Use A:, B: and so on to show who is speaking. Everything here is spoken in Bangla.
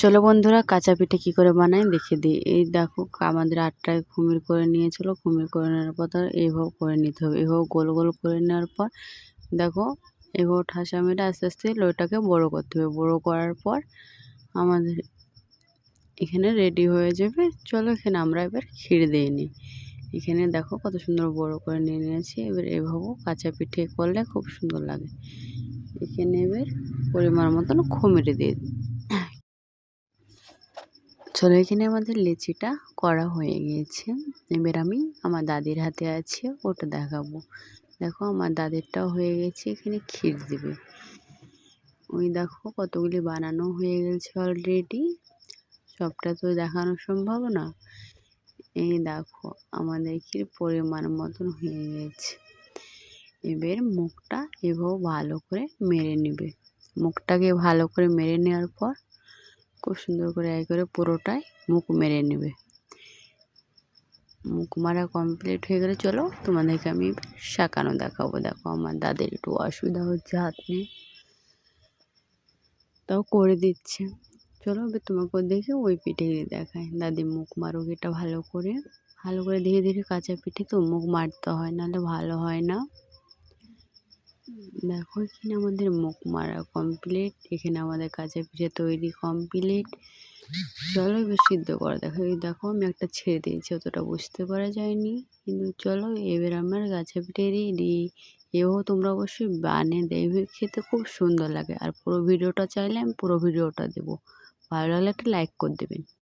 A: চলো বন্ধুরা, কাঁচা পিঠে কী করে বানাই দেখিয়ে দিই। এই দেখো, আমাদের আটটায় কুমির করে নিয়েছিল। কুমির করে নেওয়ার পর তার এইভাবে করে নিতে হবে। এইভাবে গোল গোল করে নেওয়ার পর দেখো, এইভাবে ঠাসা মেরে আস্তে আস্তে লোইটাকে বড় করতে হবে। বড় করার পর আমাদের এখানে রেডি হয়ে যাবে। চলো এখানে আমরা এবার ক্ষীর দিয়ে নিই। এখানে দেখো কত সুন্দর বড় করে নিয়ে নিয়েছি। এবার এভাবেও কাঁচা পিঠে করলে খুব সুন্দর লাগে। এখানে এবার পরিমাণ মতন কুমির দিয়ে দিই। চলো, এখানে আমাদের লিচিটা করা হয়ে গিয়েছে। এবার আমি আমার দাদির হাতে আছে, ওটা দেখাবো। দেখো আমার দাদিরটাও হয়ে গেছে। এখানে ক্ষীর দিবে। ওই দেখো কতগুলি বানানো হয়ে গেছে অলরেডি। সবটা তো দেখানো সম্ভব না। এই দেখো আমাদের ক্ষীর পরিমাণ মতন হয়ে গেছে। এবার মুখটা এভাবে ভালো করে মেরে নেবে। মুখটাকে ভালো করে মেরে নেওয়ার পর খুব সুন্দর করে পুরোটাই মুখ মেরে নেবে। মুখ মারা কমপ্লিট হয়ে গেলে চলো তোমাদেরকে আমি শাকানো দেখাবো। দেখো আমার দাদির একটু অসুবিধা হচ্ছে, হাত নিয়ে, তাও করে দিচ্ছে। চলো এবার তোমাকে দেখে ওই পিঠে দেখায়। দাদি মুখ মারুক এটা ভালো করে ধীরে ধীরে। কাঁচা পিঠে তো মুখ মারতে হয়, নাহলে ভালো হয় না। দেখো এখানে আমাদের মুখ মারা কমপ্লিট। এখানে আমাদের কাঁচা পিঠে তৈরি কমপ্লিট। চলো এবার সিদ্ধ করা দেখো। এই দেখো আমি একটা ছেড়ে দিয়েছি, অতটা বুঝতে পারা যায়নি, কিন্তু চলো এবার আমার কাঁচা পিঠে রেডি। এভাবে তোমরা অবশ্যই বানিয়ে দেবে, খেতে খুব সুন্দর লাগে। আর পুরো ভিডিওটা চাইলে আমি পুরো ভিডিওটা দেবো। ভালো লাগলে একটা লাইক করে দেবেন।